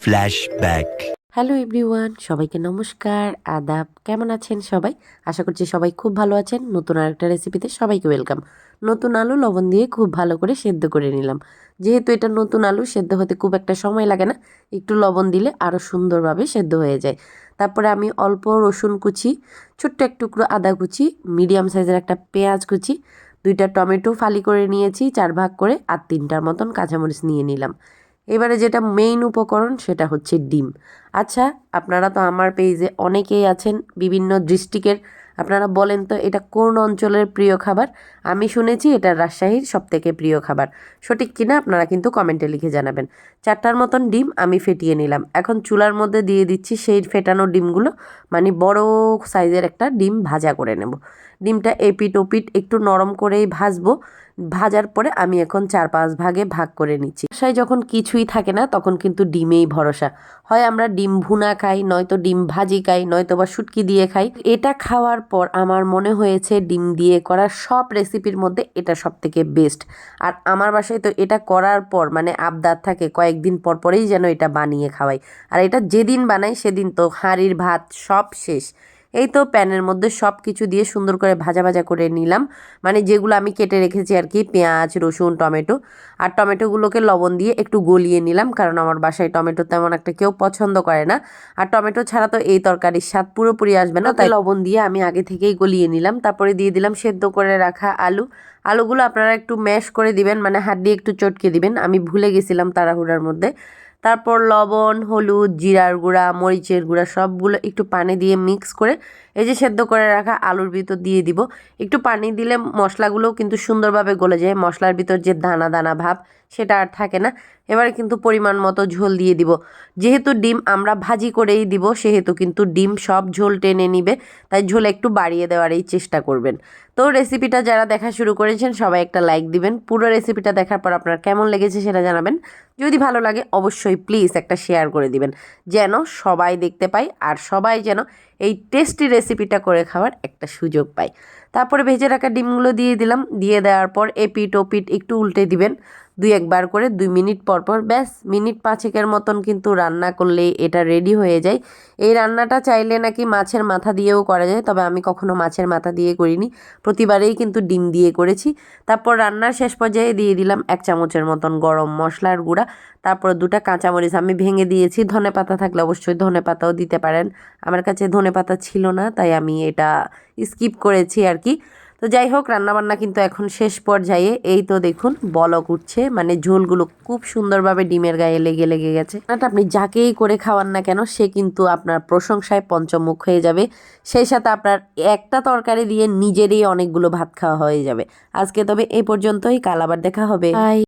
Flashback. Hello everyone, সবাইকে নমস্কার, আদাব। কেমন আছেন সবাই? আশা করছি সবাই খুব ভালো আছেন। নতুন আরেকটা রেসিপিতে সবাইকে ওয়েলকাম। নতুন আলু লবণ দিয়ে খুব ভালো করে সেদ্ধ করে নিলাম। যেহেতু এটা নতুন আলু, সেদ্ধ হতে খুব একটা সময় লাগে না, একটু লবণ দিলে আরও সুন্দরভাবে সেদ্ধ হয়ে যায়। তারপরে আমি অল্প রসুন কুচি, ছোট্ট এক টুকরো আদা কুচি, মিডিয়াম সাইজের একটা পেঁয়াজ কুচি, 2টা টমেটো ফালি করে নিয়েছি 4 ভাগ করে, আর 3টার মতন কাঁচামরিচ নিয়ে নিলাম। এবারে যেটা মেইন উপকরণ সেটা হচ্ছে ডিম। আচ্ছা, আপনারা তো আমার পেজে অনেকেই আছেন বিভিন্ন ডিস্ট্রিক্টের। আপনারা বলেন তো এটা কোন অঞ্চলের প্রিয় খাবার? আমি শুনেছি এটা রাজশাহীর সবথেকে প্রিয় খাবার। সঠিক কিনা আপনারা কিন্তু কমেন্টে লিখে জানাবেন। 4টার মতন ডিম আমি ফেটিয়ে নিলাম। এখন চুলার মধ্যে দিয়ে দিচ্ছি সেই ফেটানো ডিমগুলো, মানে বড় সাইজের একটা ডিম ভাজা করে নেব। ডিমটা এপিট ওপিট একটু নরম করেই ভাজবো। ভাজার পরে আমি এখন 4-5 ভাগে ভাগ করে নিচ্ছি। বাসায় যখন কিছুই থাকে না তখন কিন্তু ডিমেই ভরসা। হয় আমরা ডিম ভুনা খাই, নয়তো ডিম ভাজি খাই, নয়তো বা শুটকি দিয়ে খাই। এটা খাওয়ার পর আমার মনে হয়েছে ডিম দিয়ে করা সব রেসিপির মধ্যে এটা সবথেকে বেস্ট। আর আমার বাসায় তো এটা করার পর মানে আবদার থাকে কয়েকদিন পর পরেই যেন এটা বানিয়ে খাওয়াই। আর এটা যেদিন বানাই সেদিন তো হাঁড়ির ভাত সব শেষ। এই তো প্যানের মধ্যে সব কিছু দিয়ে সুন্দর করে ভাজা ভাজা করে নিলাম, মানে যেগুলো আমি কেটে রেখেছি আর কি, পেঁয়াজ রসুন টমেটো। আর টমেটোগুলোকে লবণ দিয়ে একটু গলিয়ে নিলাম, কারণ আমার বাসায় টমেটো তেমন একটা কেউ পছন্দ করে না। আর টমেটো ছাড়া তো এই তরকারির স্বাদ পুরোপুরি আসবে না, তাই লবণ দিয়ে আমি আগে থেকেই গলিয়ে নিলাম। তারপরে দিয়ে দিলাম সেদ্ধ করে রাখা আলু। আলুগুলো আপনারা একটু ম্যাশ করে দিবেন, মানে হাত দিয়ে একটু চটকে দিবেন, আমি ভুলে গেছিলাম তাড়াহুড়ার মধ্যে। তারপর লবণ হলুদ জিরার গুঁড়া মরিচের গুঁড়া সবগুলো একটু পানি দিয়ে মিক্স করে এই যে সেদ্ধ করে রাখা আলুর ভিতর দিয়ে দিব। একটু পানি দিলে মশলাগুলোও কিন্তু সুন্দরভাবে গলে যায়, মশলার ভিতর যে দানা দানা ভাব সেটা আর থাকে না। এবারে কিন্তু পরিমাণ মতো ঝোল দিয়ে দিব। যেহেতু ডিম আমরা ভাজি করেই দিব, সেহেতু কিন্তু ডিম সব ঝোল টেনে নিবে, তাই ঝোল একটু বাড়িয়ে দেওয়ারই চেষ্টা করবেন। তো রেসিপিটা যারা দেখা শুরু করেছেন সবাই একটা লাইক দিবেন। পুরো রেসিপিটা দেখার পর আপনার কেমন লেগেছে সেটা জানাবেন। যদি ভালো লাগে অবশ্যই প্লিজ একটা শেয়ার করে দিবেন, যেন সবাই দেখতে পায় আর সবাই যেন এই টেস্টি রেসিপিটা করে খাওয়ার একটা সুযোগ পায়। তারপরে ভেজে রাখা ডিমগুলো দিয়ে দিলাম। দিয়ে দেওয়ার পর এপিট ওপিট একটু উল্টে দিবেন 2-1 বার করে 2 মিনিট পর পর। ব্যাস মিনিট 5-এর মতন কিন্তু রান্না করলেই এটা রেডি হয়ে যায়। এই রান্নাটা চাইলে নাকি মাছের মাথা দিয়েও করা যায়, তবে আমি কখনো মাছের মাথা দিয়ে করিনি, প্রতিবারেই কিন্তু ডিম দিয়ে করেছি। তারপর রান্নার শেষ পর্যায়ে দিয়ে দিলাম 1 চামচের মতন গরম মশলার গুঁড়া। তারপর 2টা কাঁচামরিচ আমি ভেঙে দিয়েছি, ধনেপাতা থাকলে অবশ্যই ধনেপাতাও দিতে পারেন। আমার কাছে ধনেপাতা ছিল না তাই আমি এটা স্কিপ করেছি আর কি। তো যাই হোক, রান্নাবান্না কিন্তু এখন শেষ পর্যায়ে। এই তো দেখুন বলক উঠছে, মানে ঝোলগুলো খুব সুন্দরভাবে ডিমের গায়ে লেগে লেগে গেছে। রান্নাটা আপনি যাকেই করে খাওয়ান না কেন সে কিন্তু আপনার প্রশংসায় পঞ্চমুখ হয়ে যাবে। সেই সাথে আপনার একটা তরকারি দিয়ে নিজেরই অনেকগুলো ভাত খাওয়া হয়ে যাবে। আজকে তবে এই পর্যন্তই, কাল আবার দেখা হবে। বাই।